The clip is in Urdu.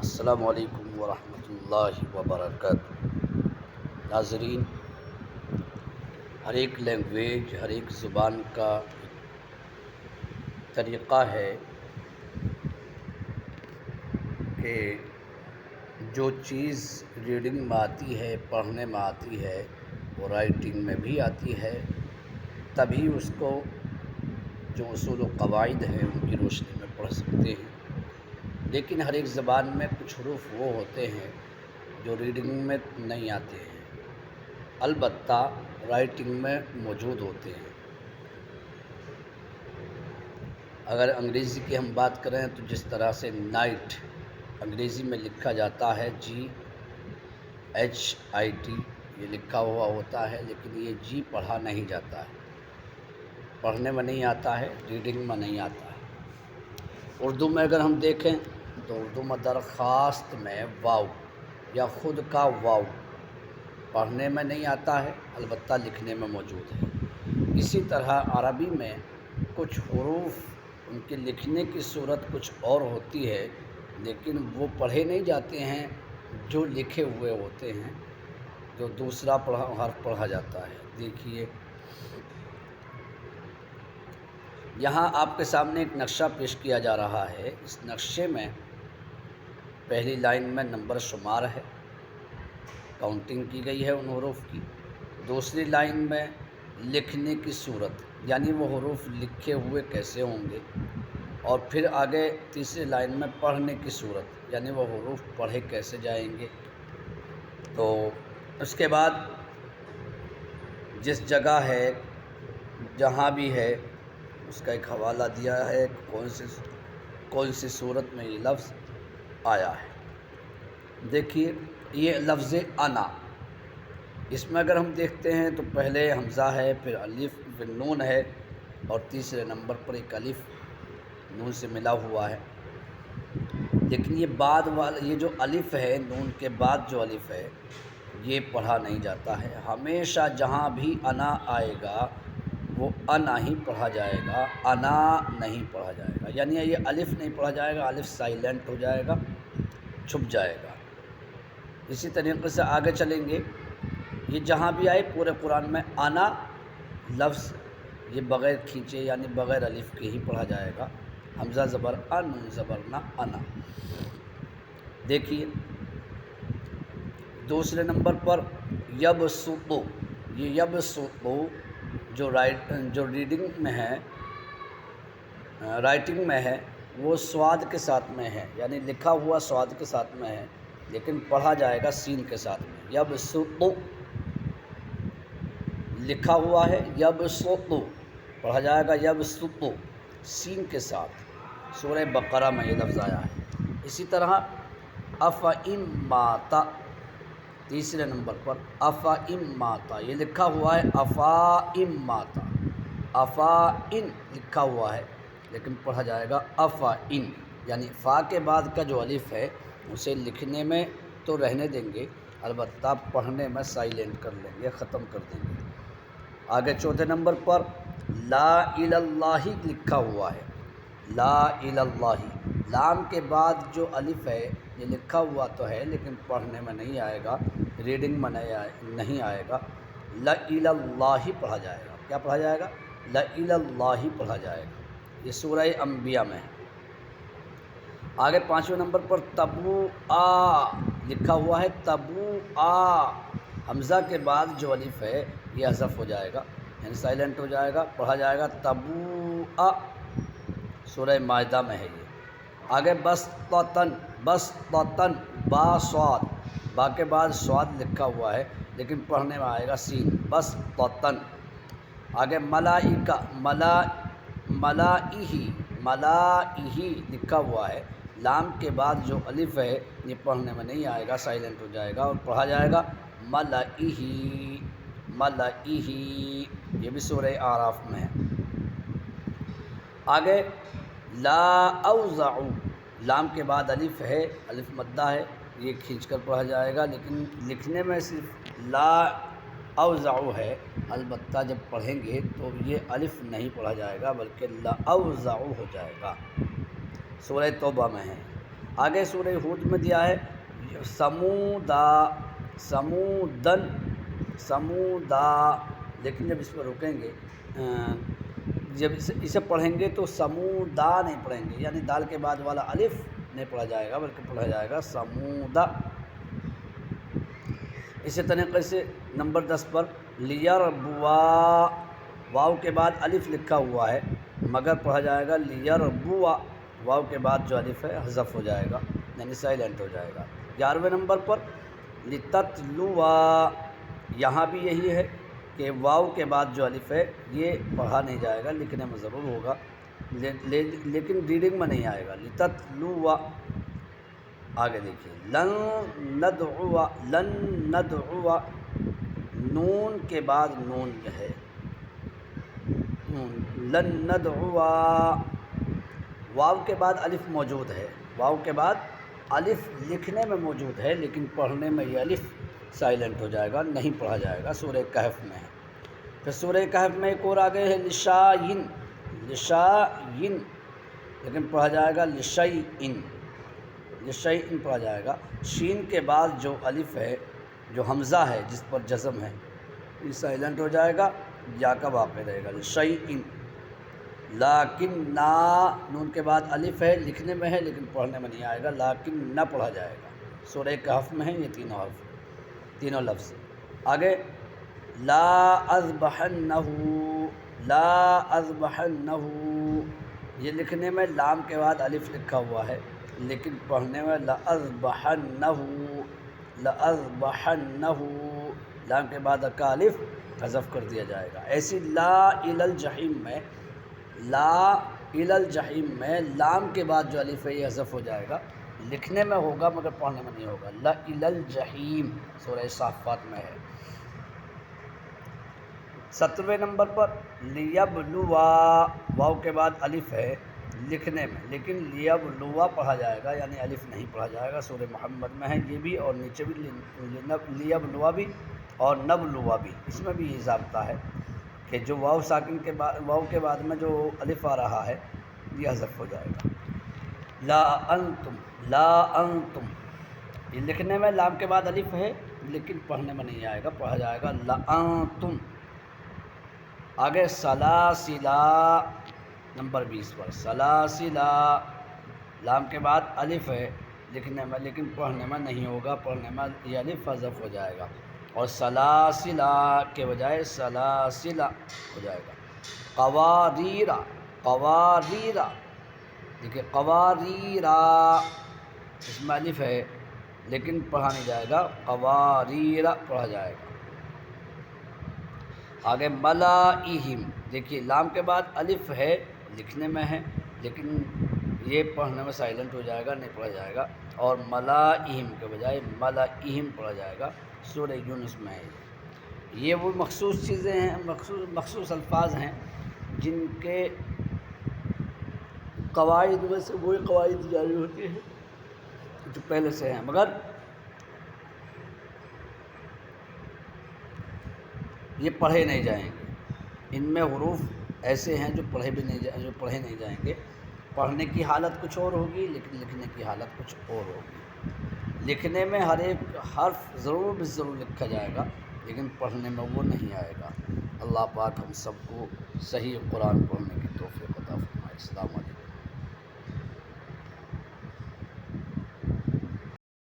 السلام علیکم ورحمۃ اللہ وبرکاتہ۔ ناظرین، ہر ایک لینگویج، ہر ایک زبان کا طریقہ ہے کہ جو چیز ریڈنگ میں آتی ہے، پڑھنے میں آتی ہے، وہ رائٹنگ میں بھی آتی ہے، تبھی اس کو جو اصول و قواعد ہیں ان کی روشنی میں پڑھ سکتے ہیں۔ لیکن ہر ایک زبان میں کچھ حروف وہ ہوتے ہیں جو ریڈنگ میں نہیں آتے ہیں، البتہ رائٹنگ میں موجود ہوتے ہیں۔ اگر انگریزی کی ہم بات کریں تو جس طرح سے نائٹ انگریزی میں لکھا جاتا ہے GHIT، یہ لکھا ہوا ہوتا ہے، لیکن یہ جی پڑھا نہیں جاتا ہے، پڑھنے میں نہیں آتا ہے، ریڈنگ میں نہیں آتا ہے۔ اردو میں اگر ہم دیکھیں تو اردو میں درخواست میں واو یا خود کا واو پڑھنے میں نہیں آتا ہے، البتہ لکھنے میں موجود ہے۔ اسی طرح عربی میں کچھ حروف ان کے لکھنے کی صورت کچھ اور ہوتی ہے، لیکن وہ پڑھے نہیں جاتے ہیں، جو لکھے ہوئے ہوتے ہیں، جو دوسرا حرف پڑھا جاتا ہے۔ دیکھیے یہاں آپ کے سامنے ایک نقشہ پیش کیا جا رہا ہے۔ اس نقشے میں پہلی لائن میں نمبر شمار ہے، کاؤنٹنگ کی گئی ہے ان حروف کی۔ دوسری لائن میں لکھنے کی صورت، یعنی وہ حروف لکھے ہوئے کیسے ہوں گے، اور پھر آگے تیسری لائن میں پڑھنے کی صورت، یعنی وہ حروف پڑھے کیسے جائیں گے۔ تو اس کے بعد جس جگہ ہے، جہاں بھی ہے، اس کا ایک حوالہ دیا ہے کون سی صورت میں یہ لفظ آیا ہے۔ دیکھیے یہ لفظ انا، اس میں اگر ہم دیکھتے ہیں تو پہلے حمزہ ہے، پھر الف، پھر نون ہے، اور تیسرے نمبر پر ایک الف نون سے ملا ہوا ہے۔ لیکن یہ بعد والا، یہ جو الف ہے، نون کے بعد جو الف ہے، یہ پڑھا نہیں جاتا ہے۔ ہمیشہ جہاں بھی انا آئے گا وہ انا ہی پڑھا جائے گا، انا نہیں پڑھا جائے گا، یعنی یہ الف نہیں پڑھا جائے گا، الف سائلنٹ ہو جائے گا، چھپ جائے گا۔ اسی طریقے سے آگے چلیں گے، یہ جہاں بھی آئے پورے قرآن میں انا لفظ یہ بغیر کھینچے، یعنی بغیر الف کے ہی پڑھا جائے گا، حمزہ زبر ان، نون زبر نہ، انا۔ دیکھیے دوسرے نمبر پر یبسطو، یہ یبسطو جو ریڈنگ میں ہے، رائٹنگ میں ہے، وہ سواد کے ساتھ میں ہے، یعنی لکھا ہوا سواد کے ساتھ میں ہے، لیکن پڑھا جائے گا سین کے ساتھ میں۔ یبسطو لکھا ہوا ہے، یبسطو پڑھا جائے گا یبسطو سین کے ساتھ۔ سورہ بقرہ میں یہ لفظ آیا ہے۔ اسی طرح افئن ماتا، تیسرے نمبر پر افئن ماتا، یہ لکھا ہوا ہے افائن ماتا، افائن لکھا ہوا ہے، لیکن پڑھا جائے گا افائن، یعنی فا کے بعد کا جو الف ہے اسے لکھنے میں تو رہنے دیں گے، البتہ پڑھنے میں سائلنٹ کر لیں گے، ختم کر دیں گے۔ آگے چوتھے نمبر پر لا الہ اللہ لکھا ہوا ہے، لا الہ اللہ، لام کے بعد جو الف ہے یہ لکھا ہوا تو ہے، لیکن پڑھنے میں نہیں آئے گا، ریڈنگ میں نہیں آئے گا، لا الہ اللہ پڑھا جائے گا۔ کیا پڑھا جائے گا؟ لا الہ اللہ پڑھا جائے گا۔ یہ سورہ انبیاء میں ہے۔ آگے پانچویں نمبر پر تبو آ لکھا ہوا ہے، تبو آ، حمزہ کے بعد جو الف ہے یہ حذف ہو جائے گا، یعنی سائلنٹ ہو جائے گا، پڑھا جائے گا تبو آ، سورہ مائدہ میں ہے یہ۔ آگے بسطتن، بسطتن، با صاد، با کے بعد صاد لکھا ہوا ہے، لیکن پڑھنے میں آئے گا سین، بسطتن۔ آگے ملائکہ، ملائہی، ملائہی لکھا ہوا ہے، لام کے بعد جو الف ہے یہ پڑھنے میں نہیں آئے گا، سائلنٹ ہو جائے گا، اور پڑھا جائے گا ملائہی، ملائہی، یہ بھی سورہ اعراف میں ہے۔ آگے لا اوزع، لام کے بعد الف ہے، الف مدہ ہے، یہ کھینچ کر پڑھا جائے گا، لیکن لکھنے میں صرف لا اوزع ہے، البتہ جب پڑھیں گے تو یہ الف نہیں پڑھا جائے گا، بلکہ لا اوزع ہو جائے گا، سورہ توبہ میں ہے۔ آگے سورہ ہود میں دیا ہے سمودا، سمودن، سمودا، لیکن جب اس پر رکیں گے جب اسے پڑھیں گے تو سمودا نہیں پڑھیں گے، یعنی دال کے بعد والا الف نہیں پڑھا جائے گا بلکہ پڑھا جائے گا سمودا۔ اسی طریقے سے نمبر 10 پر لیربوا، واو کے بعد الف لکھا ہوا ہے مگر پڑھا جائے گا لیربوا، واو کے بعد جو الف ہے حذف ہو جائے گا یعنی سائلنٹ ہو جائے گا۔ 11ویں نمبر پر لتتلوا، یہاں بھی یہی ہے کہ واو کے بعد جو الف ہے یہ پڑھا نہیں جائے گا، لکھنے میں ضرور ہوگا لیکن ریڈنگ میں نہیں آئے گا۔ لتتلوا، آگے دیکھیے لن ندعو، لن ندعو، نون کے بعد نون ہے، لن ندعو، واو کے بعد الف موجود ہے، واو کے بعد الف لکھنے میں موجود ہے لیکن پڑھنے میں یہ الف سائلنٹ ہو جائے گا، نہیں پڑھا جائے گا، سورہ کہف میں ہے۔ پھر سورہ کہف میں ایک اور آگے ہے لشائن، لشائن، لیکن پڑھا جائے گا لشیئن، لشیئن پڑھا جائے گا۔ شین کے بعد جو الف ہے، جو حمزہ ہے جس پر جزم ہے، یہ سائلنٹ ہو جائے گا، یا کا واقع رہے گا لشیئن۔ لیکن نا، نون کے بعد الف ہے، لکھنے میں ہے لیکن پڑھنے میں نہیں آئے گا، لیکن نہ پڑھا جائے گا، سورہ کہف میں ہے یہ تینوں حرف، تینوں لفظ۔ آگے لا اذبحنہ، لا اذبحنہ، یہ لکھنے میں لام کے بعد الف لکھا ہوا ہے لیکن پڑھنے میں لأذبحنہ، لأذبحنہ، لام کے بعد کا الف حذف کر دیا جائے گا۔ ایسی لا الی الجحیم میں، لا الی الجحیم میں لام کے بعد جو الف ہے یہ حذف ہو جائے گا، لکھنے میں ہوگا مگر پڑھنے میں نہیں ہوگا۔ لا الی الجحیم سورہ صافات میں ہے۔ 17ویں نمبر پر لیبلوا، واو کے بعد الف ہے لکھنے میں لیکن لیبلوا پڑھا جائے گا یعنی الف نہیں پڑھا جائے گا، سورہ محمد میں ہے یہ بھی، اور نیچے بھی لیبلوا بھی اور نبلوا بھی، اس میں بھی یہ ضابطہ ہے کہ جو واو ساکن کے بعد، واو کے بعد میں جو الف آ رہا ہے یہ حذف ہو جائے گا۔ لا انتم، لا انتم، یہ لکھنے میں لام کے بعد الف ہے لیکن پڑھنے میں نہیں آئے گا، پڑھا جائے گا لا انتم۔ آگے سلاسلا، نمبر 20 پر سلاسلا، لام کے بعد الف ہے لکھنے میں لیکن پڑھنے میں نہیں ہوگا، پڑھنے میں یہ الف حذف ہو جائے گا اور سلاسلا کے بجائے سلاسلا ہو جائے گا۔ قواریرا، قواریرا، دیکھیے قواریرا، اس میں الف ہے لیکن پڑھا نہیں جائے گا، قواریرا پڑھا جائے گا۔ آگے ملائہم، دیکھیے لام کے بعد الف ہے لکھنے میں ہے لیکن یہ پڑھنے میں سائلنٹ ہو جائے گا، نہیں پڑھا جائے گا، اور ملائہم کے بجائے ملائہم پڑھا جائے گا، سورہ یونس میں ہے۔ یہ وہ مخصوص چیزیں ہیں، مخصوص الفاظ ہیں جن کے قواعد میں سے وہی قواعد جاری ہوتی ہیں جو پہلے سے ہیں، مگر یہ پڑھے نہیں جائیں گے، ان میں حروف ایسے ہیں جو پڑھے نہیں جائیں گے، پڑھنے کی حالت کچھ اور ہوگی لیکن لکھنے کی حالت کچھ اور ہوگی۔ لکھنے میں ہر ایک حرف ضرور لکھا جائے گا لیکن پڑھنے میں وہ نہیں آئے گا۔ اللہ پاک ہم سب کو صحیح قرآن پڑھنے کی توفیق عطا فرمائے۔ السلام علیکم۔